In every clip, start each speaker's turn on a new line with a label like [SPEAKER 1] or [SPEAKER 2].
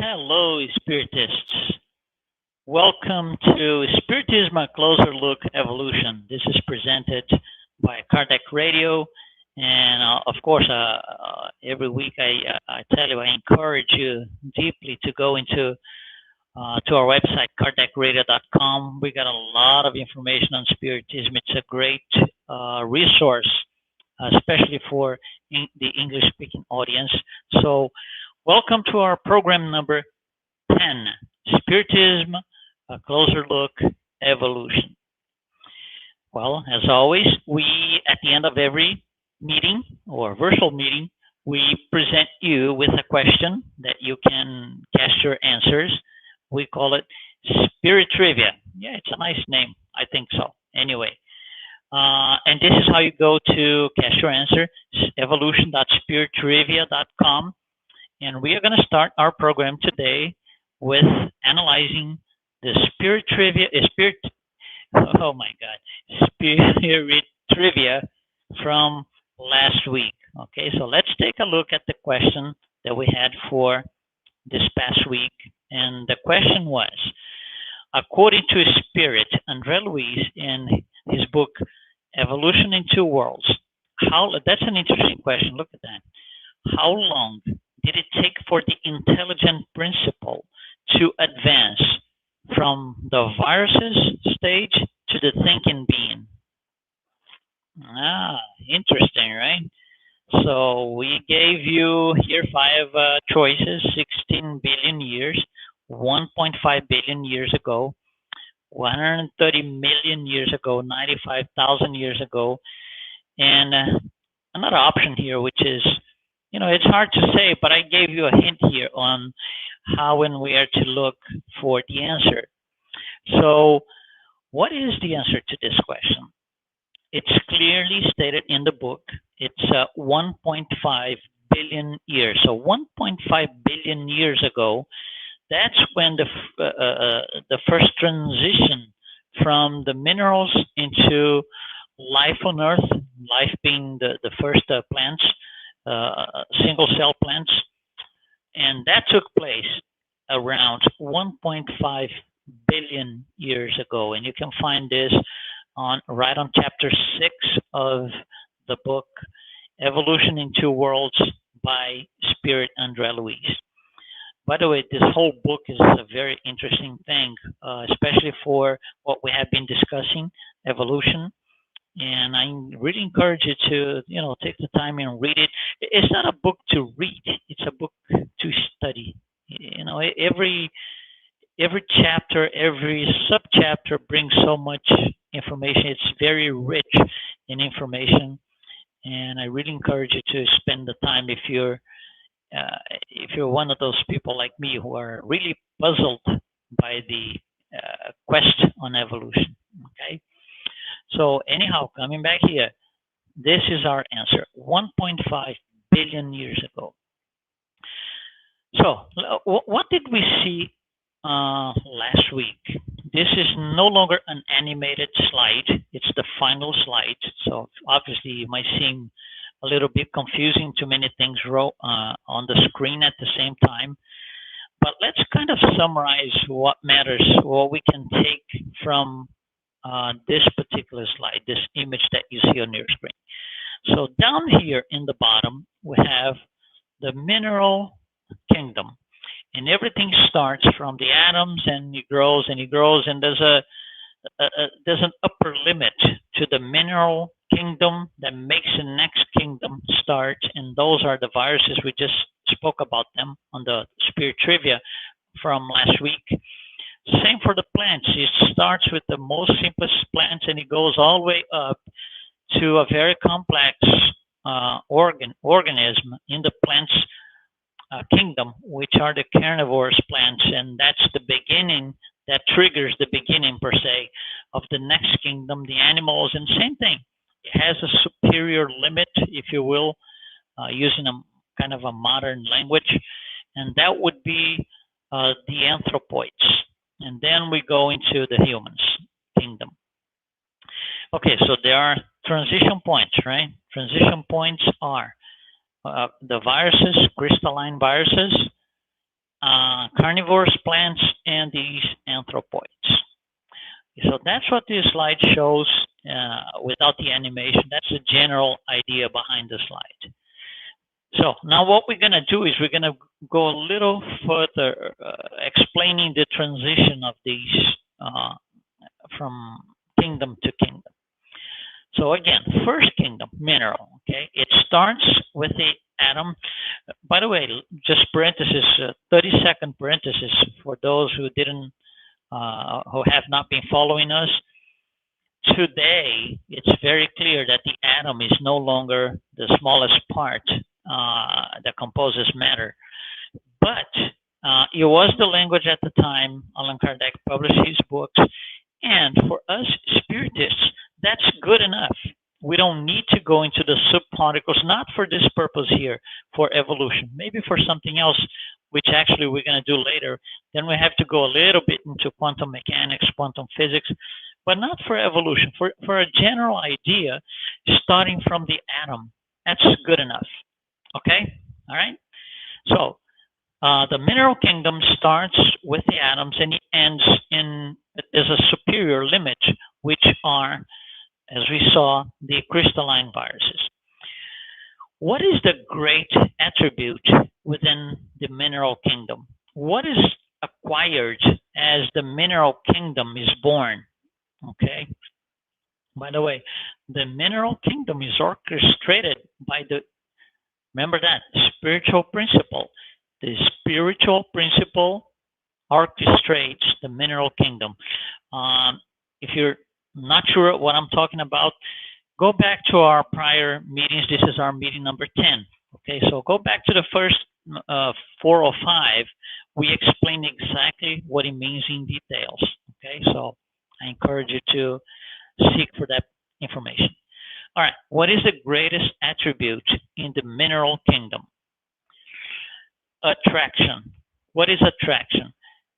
[SPEAKER 1] Hello, Spiritists. Welcome to Spiritism, a closer look evolution. This is presented by Kardec Radio. And of course, every week I tell you, I encourage you deeply to go into to our website, kardecradio.com. We got a lot of information on Spiritism. It's a great resource, especially for the English-speaking audience. So welcome to our program number 10, Spiritism, a closer look, evolution. Well, as always, we, at the end of every meeting or virtual meeting, we present you with a question that you can cast your answers. We call it Spirit Trivia. Yeah, it's a nice name. I think so. Anyway, and this is how you go to cast your answer, evolution.spirittrivia.com. And we are going to start our program today with analyzing the Spirit Trivia from last week. Okay, so let's take a look at the question that we had for this past week. And the question was, according to Spirit, Andre Luiz, in his book, Evolution in Two Worlds, that's an interesting question. Look at that. How long did it take for the intelligent principle to advance from the viruses stage to the thinking being? Interesting, right? So we gave you here 5 choices: 16 billion years, 1.5 billion years ago, 130 million years ago, 95,000 years ago, and another option here, which is, it's hard to say, but I gave you a hint here on how and where to look for the answer. So what is the answer to this question? It's clearly stated in the book. It's 1.5 billion years. So 1.5 billion years ago, that's when the first transition from the minerals into life on Earth, life being the first plants, single cell plants, and that took place around 1.5 billion years ago. And you can find this right on chapter 6 of the book Evolution in Two Worlds by Spirit Andre Luiz. By the way, this whole book is a very interesting thing, especially for what we have been discussing, evolution. And I really encourage you to, take the time and read it. It's not a book to read; it's a book to study. Every chapter, every subchapter brings so much information. It's very rich in information, and I really encourage you to spend the time if you're one of those people like me who are really puzzled by the quest on evolution. Okay. So anyhow, coming back here, this is our answer, 1.5 billion years ago. So what did we see last week? This is no longer an animated slide. It's the final slide. So obviously it might seem a little bit confusing, too many things on the screen at the same time. But let's kind of summarize what matters, what we can take from this particular slide, this image that you see on your screen. So down here in the bottom, we have the mineral kingdom. And everything starts from the atoms, and it grows and it grows, and there's an upper limit to the mineral kingdom that makes the next kingdom start, and those are the viruses. We just spoke about them on the Spirit Trivia from last week. Same for the plants. It starts with the most simplest plants, and it goes all the way up to a very complex organism in the plants kingdom, which are the carnivorous plants, and that's the beginning, that triggers the beginning per se of the next kingdom, the animals. And same thing, it has a superior limit, if you will, using a kind of a modern language, and that would be the anthropoids. And then we go into the humans kingdom. Okay, so there are transition points, right? Transition points are the viruses, crystalline viruses, carnivorous plants, and these anthropoids. So that's what this slide shows without the animation. That's the general idea behind the slide. So now what we're going to do is we're going to go a little further explaining the transition of these from kingdom to kingdom. So again, first kingdom, mineral, okay? It starts with the atom. By the way, just parenthesis, 30-second parenthesis for those who didn't, who have not been following us. Today, it's very clear that the atom is no longer the smallest part that composes matter. But it was the language at the time Allan Kardec published his books. And for us Spiritists, that's good enough. We don't need to go into the subparticles, not for this purpose here, for evolution, maybe for something else, which actually we're going to do later. Then we have to go a little bit into quantum mechanics, quantum physics, but not for evolution. For a general idea, starting from the atom, that's good enough. Okay? All right? So the mineral kingdom starts with the atoms and it ends in, there's a superior limit, which are, as we saw, the crystalline viruses. What is the great attribute within the mineral kingdom? What is acquired as the mineral kingdom is born? Okay. By the way, the mineral kingdom is orchestrated by the, remember that, spiritual principle. The spiritual principle orchestrates the mineral kingdom. If you're not sure what I'm talking about, go back to our prior meetings. This is our meeting number 10. Okay, so go back to the first 4 or 5. We explain exactly what it means in details. Okay, so I encourage you to seek for that information. All right, what is the greatest attribute in the mineral kingdom? Attraction. What is attraction?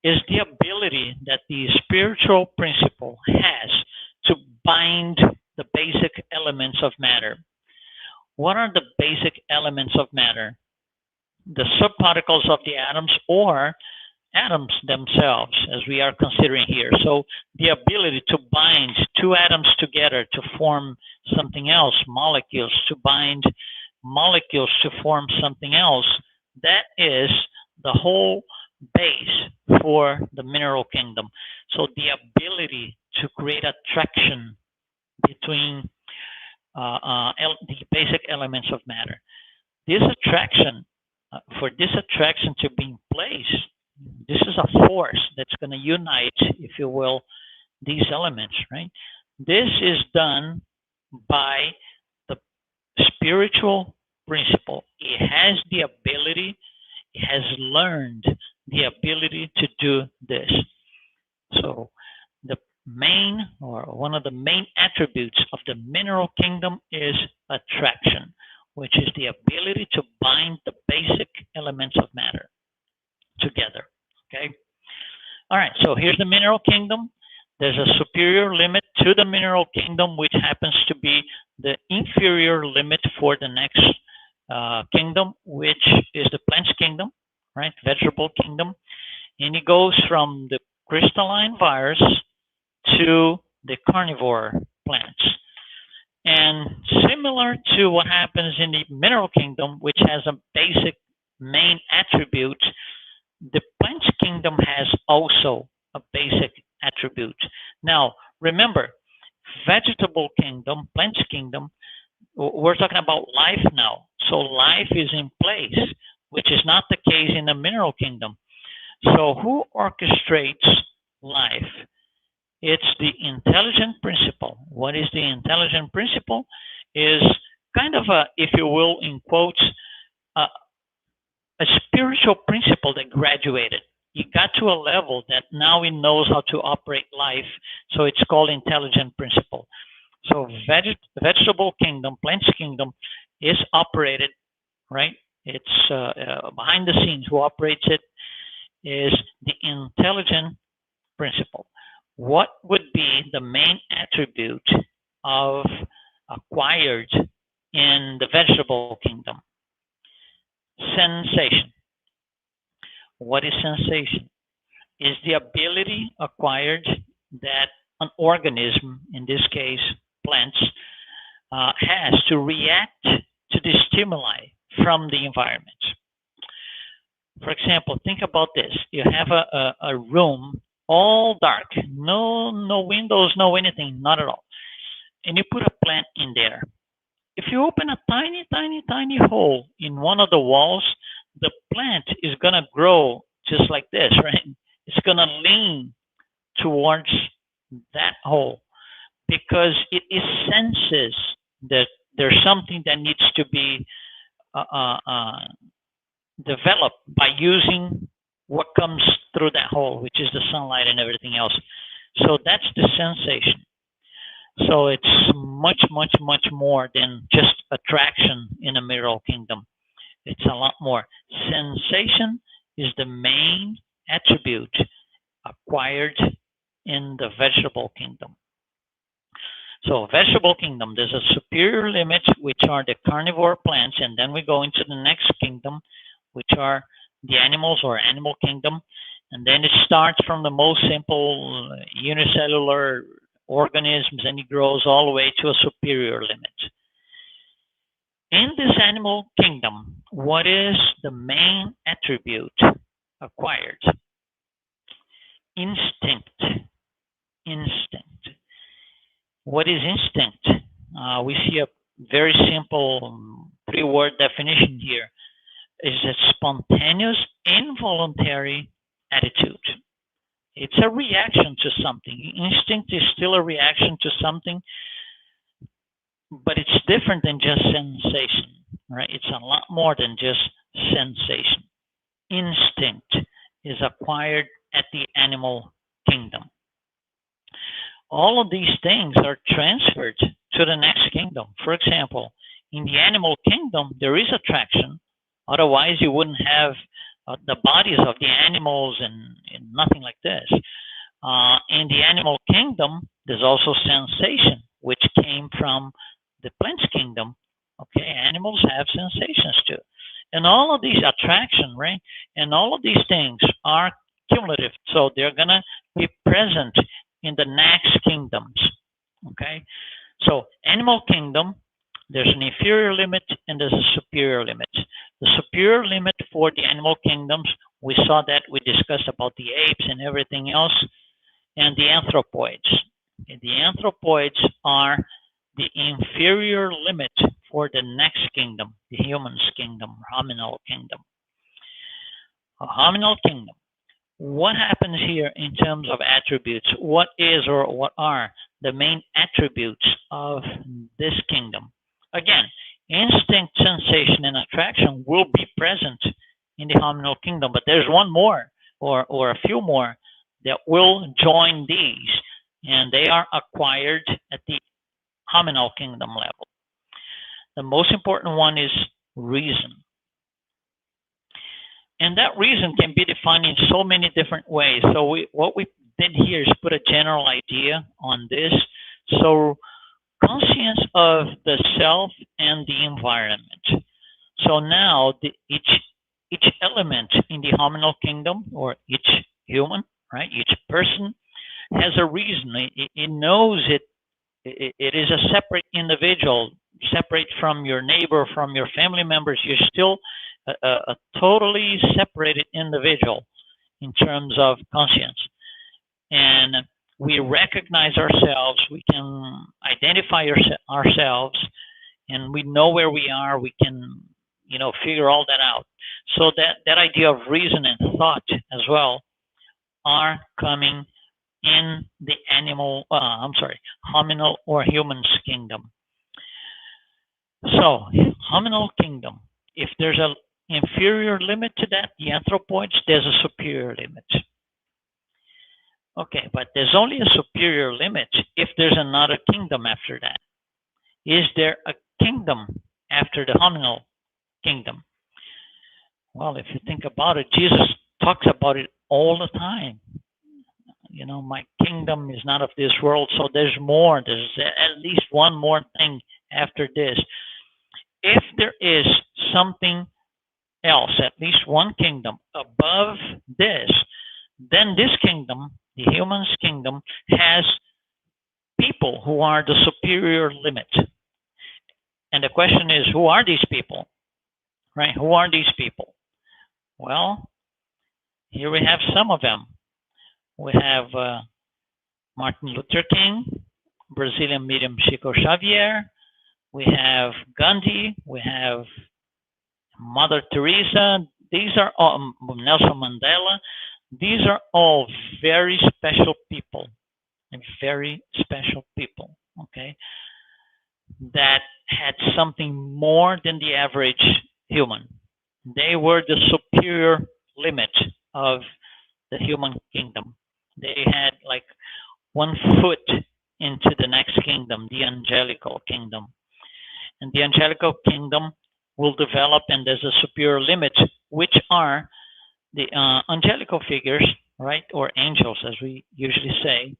[SPEAKER 1] Is the ability that the spiritual principle has to bind the basic elements of matter. What are the basic elements of matter? The subparticles of the atoms or atoms themselves, as we are considering here. So the ability to bind two atoms together to form something else, molecules, to bind molecules to form something else, that is the whole base for the mineral kingdom. So the ability to create attraction between the basic elements of matter. This attraction, for this attraction to be in place, this is a force that's going to unite, if you will, these elements, right? This is done by the spiritual principle. It has the ability, it has learned the ability to do this. So the main, or one of the main attributes of the mineral kingdom is attraction, which is the ability to bind the basic elements of matter together. Okay. All right. So here's the mineral kingdom. There's a superior limit to the mineral kingdom, which happens to be the inferior limit for the next kingdom, which is the plants kingdom, right? Vegetable kingdom. And it goes from the crystalline virus to the carnivore plants. And similar to what happens in the mineral kingdom, which has a basic main attribute, the plants kingdom has also a basic attribute. Now, remember, vegetable kingdom, plants kingdom, we're talking about life now. So life is in place, which is not the case in the mineral kingdom. So who orchestrates life? It's the intelligent principle. What is the intelligent principle? Is kind of a, if you will, in quotes, a spiritual principle that graduated. It got to a level that now it knows how to operate life. So it's called intelligent principle. So vegetable kingdom, plants kingdom is operated, right? It's behind the scenes. Who operates it is the intelligent principle. What would be the main attribute of acquired in the vegetable kingdom? Sensation. What is sensation? Is the ability acquired that an organism, in this case plants, has to react to the stimuli from the environment. For example, think about this. You have a room all dark, no windows, no anything, not at all. And you put a plant in there. If you open a tiny hole in one of the walls, the plant is going to grow just like this, right? It's going to lean towards that hole because it senses that there's something that needs to be uh, uh, uh, developed by using what comes through that hole, which is the sunlight and everything else. So that's the sensation. So it's much more than just attraction in the mineral kingdom. It's a lot more. Sensation is the main attribute acquired in the vegetable kingdom. So vegetable kingdom, there's a superior limit, which are the carnivore plants, and then we go into the next kingdom, which are the animals or animal kingdom. And then it starts from the most simple unicellular organisms and it grows all the way to a superior limit. In this animal kingdom, what is the main attribute acquired? Instinct. Instinct. What is instinct? We see a very simple three-word definition here. Is a spontaneous, involuntary attitude. It's a reaction to something. Instinct is still a reaction to something, but it's different than just sensation, right? It's a lot more than just sensation. Instinct is acquired at the animal kingdom. All of these things are transferred to the next kingdom. For example, in the animal kingdom, there is attraction. Otherwise, you wouldn't have the bodies of the animals and nothing like this. In the animal kingdom, there's also sensation, which came from the plants kingdom. Okay, animals have sensations too. And all of these attraction, right? And all of these things are cumulative. So they're going to be present in the next kingdoms. Okay, so animal kingdom, there's an inferior limit and there's a superior limit. The superior limit for the animal kingdoms, we saw that, we discussed about the apes and everything else, and the anthropoids. The anthropoids are the inferior limit for the next kingdom, the humans kingdom, hominal kingdom. A hominal kingdom. What happens here in terms of attributes? What is or what are the main attributes of this kingdom? Again, instinct, sensation, and attraction will be present in the hominal kingdom, but there's one more or a few more that will join these, and they are acquired at the hominal kingdom level. The most important one is reason. And that reason can be defined in so many different ways. So what we did here is put a general idea on this. So conscience of the self and the environment. So now each element in the hominal kingdom, or each human, right? Each person has a reason. It knows it is a separate individual, separate from your neighbor, from your family members. You're still a totally separated individual in terms of conscience. And we recognize ourselves, we can identify ourselves, and we know where we are, we can, figure all that out. So that idea of reason and thought as well are coming in the hominal or humans kingdom. So, hominal kingdom, if there's an inferior limit to that, the anthropoids, there's a superior limit. Okay, but there's only a superior limit if there's another kingdom after that. Is there a kingdom after the hominal kingdom? Well, if you think about it, Jesus talks about it all the time. My kingdom is not of this world, so there's more. There's at least one more thing after this. If there is something else, at least one kingdom above this, then this kingdom, the human's kingdom, has people who are the superior limit. And the question is, who are these people? Right? Who are these people? Well, here we have some of them. We have Martin Luther King, Brazilian medium Chico Xavier. We have Gandhi. We have Mother Teresa. These are all, Nelson Mandela. These are all very special people, and very special people, okay, that had something more than the average human. They were the superior limit of the human kingdom. They had like one foot into the next kingdom, the angelical kingdom. And the angelical kingdom will develop, and there's a superior limit, which are the angelical figures, right, or angels, as we usually say,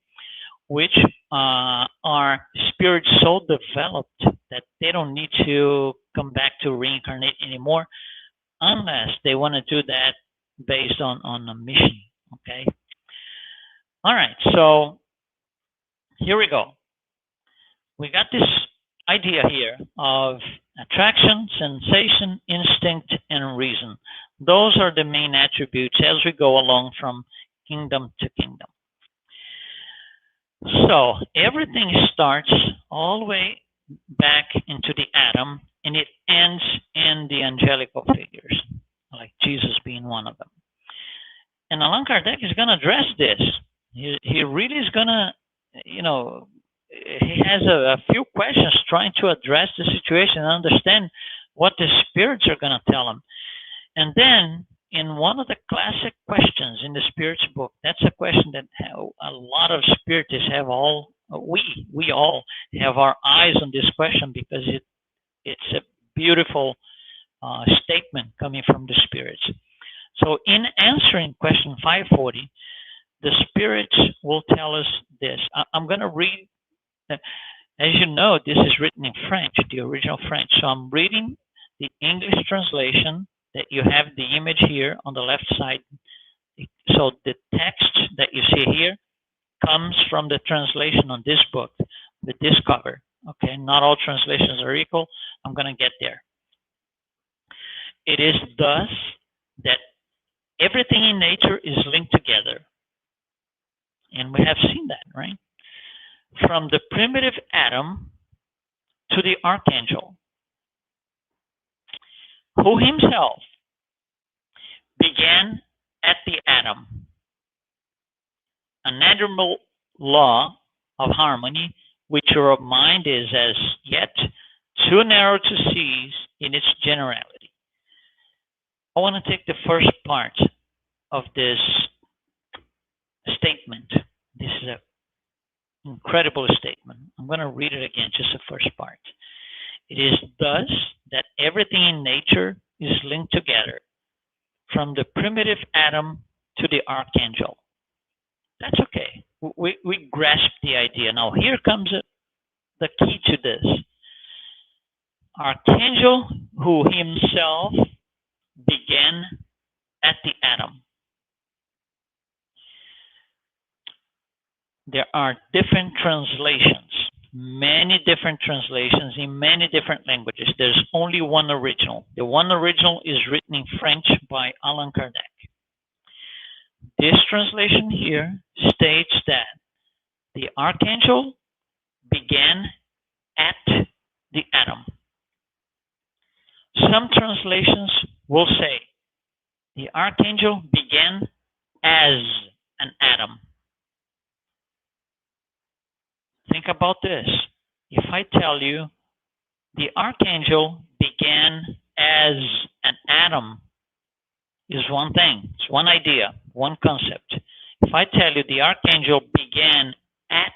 [SPEAKER 1] which are spirits so developed that they don't need to come back to reincarnate anymore, unless they want to do that based on a mission. Okay. All right. So here we go. We got this idea here of attraction, sensation, instinct, and reason. Those are the main attributes as we go along from kingdom to kingdom. So everything starts all the way back into the atom, and it ends in the angelical figures, like Jesus being one of them. And Allan Kardec is going to address this. He really is going to, he has a few questions trying to address the situation and understand what the spirits are going to tell him. And then, in one of the classic questions in the Spirits book, that's a question that a lot of Spiritists have we all have our eyes on this question, because it's a beautiful statement coming from the Spirits. So in answering question 540, the Spirits will tell us this. I'm going to read. As you know, this is written in French, the original French. So I'm reading the English translation that you have the image here on the left side. So the text that you see here comes from the translation on this book with this cover. Okay, not all translations are equal. I'm going to get there. It is thus that everything in nature is linked together. And we have seen that, right? From the primitive atom to the archangel, who himself began at the atom. An admirable law of harmony, which your mind is as yet too narrow to seize in its generality. I want to take the first part of this statement. This is an incredible statement. I'm going to read it again, just the first part. It is thus that everything in nature is linked together, from the primitive atom to the archangel. That's okay. We grasp the idea. Now, here comes the key to this. Archangel, who himself began at the atom. There are different translations, many different translations in many different languages. There's only one original. The one original is written in French by Allan Kardec. This translation here states that the archangel began at the atom. Some translations will say the archangel began as an atom. Think about this. If I tell you the archangel began as an atom, is one thing, it's one idea, one concept. If I tell you the archangel began at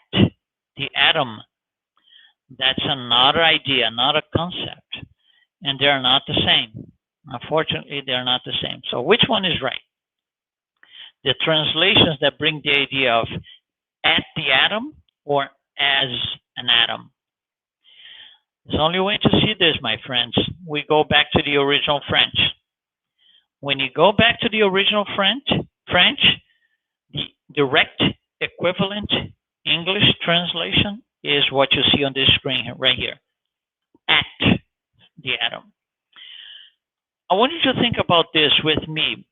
[SPEAKER 1] the atom, that's another idea, another concept, and they're not the same. Unfortunately, they're not the same. So which one is right? The translations that bring the idea of at the atom or as an atom. There's only way to see this, my friends. We go back to the original French. When you go back to the original French, the direct equivalent English translation is what you see on this screen right here, at the atom. I want you to think about this with me.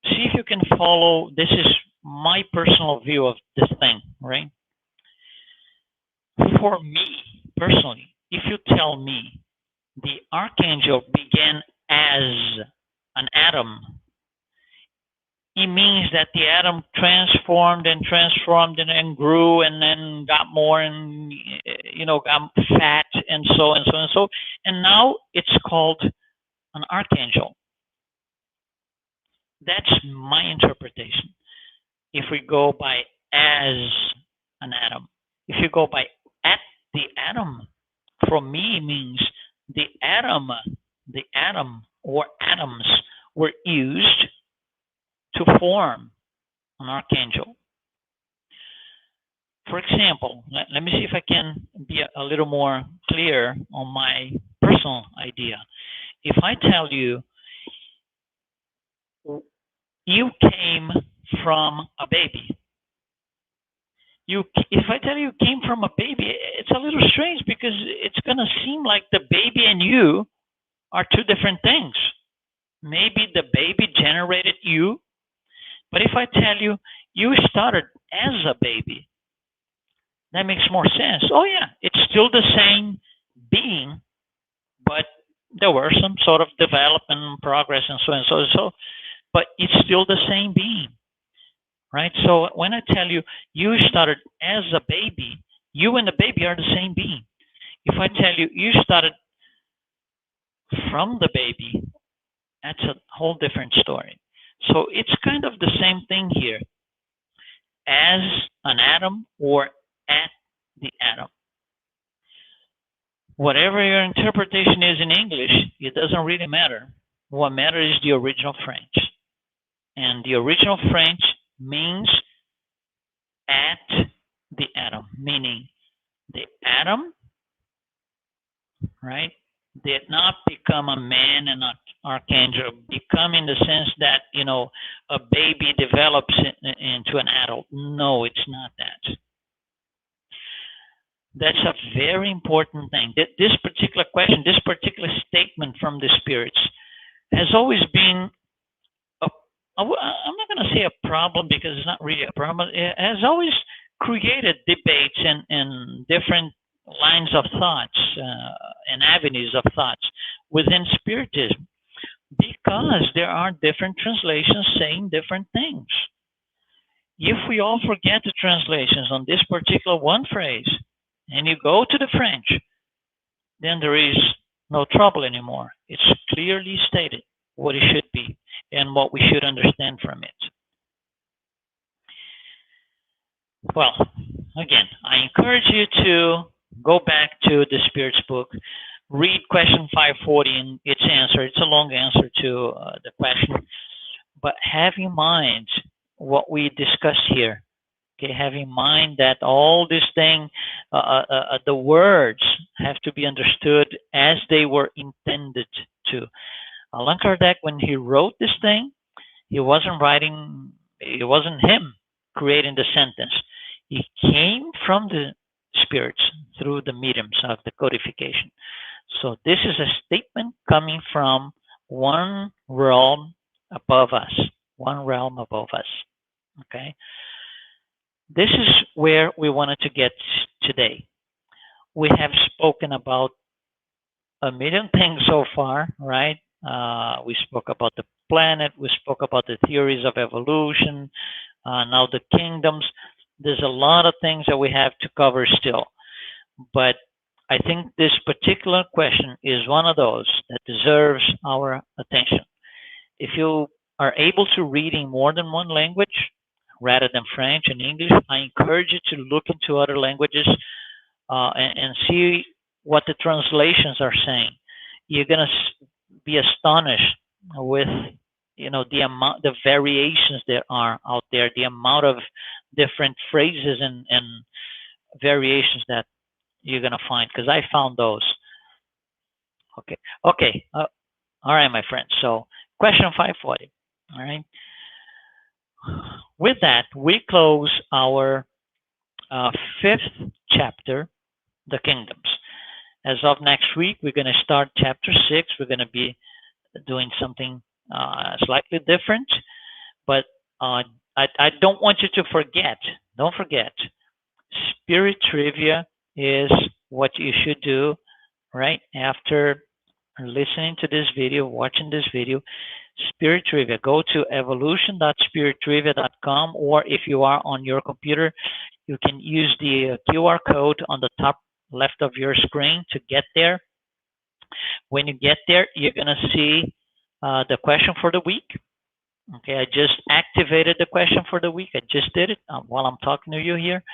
[SPEAKER 1] See if you can follow. This is my personal view of this thing, right? For me, personally, if you tell me the archangel began as an atom, it means that the atom transformed and grew and then got more and got fat and so and so and so, and now it's called an archangel. That's my interpretation. If we go by as an atom, if you go by at the atom, for me it means the atom or atoms were used to form an archangel. For example, let me see if I can be a little more clear on my personal idea. If I tell you you came from a baby, if I tell you came from a baby, it's a little strange because it's going to seem like the baby and you are two different things. Maybe the baby generated you, but if I tell you you started as a baby, that makes more sense. Oh yeah, it's still the same being, but there were some sort of development, progress, and so and so and so, but it's still the same being, right? So when I tell you you started as a baby, you and the baby are the same being. If I tell you you started from the baby, that's a whole different story. So it's kind of the same thing here, as an atom or at the atom. Whatever your interpretation is in English, it doesn't really matter. What matters is the original French. And the original French means at the atom, meaning the atom, right, did not become a man and an archangel, become in the sense that, a baby develops into an adult. No, it's not that. That's a very important thing. This particular question, this particular statement from the spirits has always been, I'm not going to say a problem because it's not really a problem. It has always created debates and different lines of thoughts and avenues of thoughts within Spiritism, because there are different translations saying different things. If we all forget the translations on this particular one phrase and you go to the French, then there is no trouble anymore. It's clearly stated what it should be and what we should understand from it. Well, again, I encourage you to go back to the Spirit's book, read question 540 and its answer. It's a long answer to the question, but have in mind what we discussed here. Okay, have in mind that all this thing, the words have to be understood as they were intended to. Allan Kardec, when he wrote this thing, it wasn't him creating the sentence. It came from the spirits through the mediums of the codification. So this is a statement coming from one realm above us, okay? This is where we wanted to get today. We have spoken about a million things so far, right? We spoke about the planet, we spoke about the theories of evolution, now the kingdoms. There's a lot of things that we have to cover still. But I think this particular question is one of those that deserves our attention. If you are able to read in more than one language, rather than French and English, I encourage you to look into other languages and see what the translations are saying. You're going to be astonished with the variations there are out there, the amount of different phrases and variations that you're going to find, because I found those. Okay. All right, my friends. So Question 540. All right. With that, we close our fifth chapter, the kingdoms. As of next week, we're going to start chapter 6. We're going to be doing something slightly different, but I don't want you to forget. Don't forget, spirit trivia is what you should do right after listening to this video, watching this video. Spirit trivia. Go to evolution.spirittrivia.com, or if you are on your computer, you can use the QR code on the top left of your screen to get there. When you get there, you're going to see the question for the week. Okay, I just activated the question for the week. I just did it while I'm talking to you here.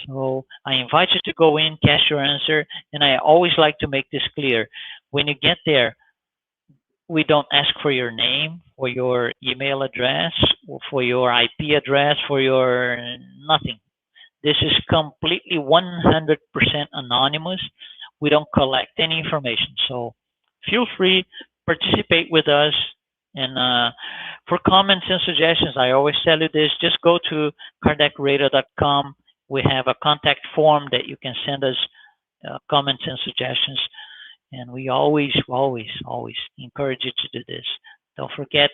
[SPEAKER 1] So I invite you to go in, cast your answer, and I always like to make this clear. When you get there, we don't ask for your name, for your email address, for your IP address, for your nothing. This is completely 100% anonymous. We don't collect any information. So feel free, participate with us. And for comments and suggestions, I always tell you this, just go to kardecradio.com. We have a contact form that you can send us comments and suggestions. And we always encourage you to do this. Don't forget,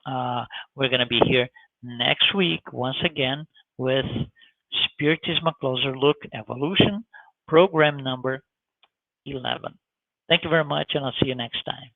[SPEAKER 1] we're going to be here next week once again with Spiritism, a closer look, evolution, program number 11. Thank you very much, and I'll see you next time.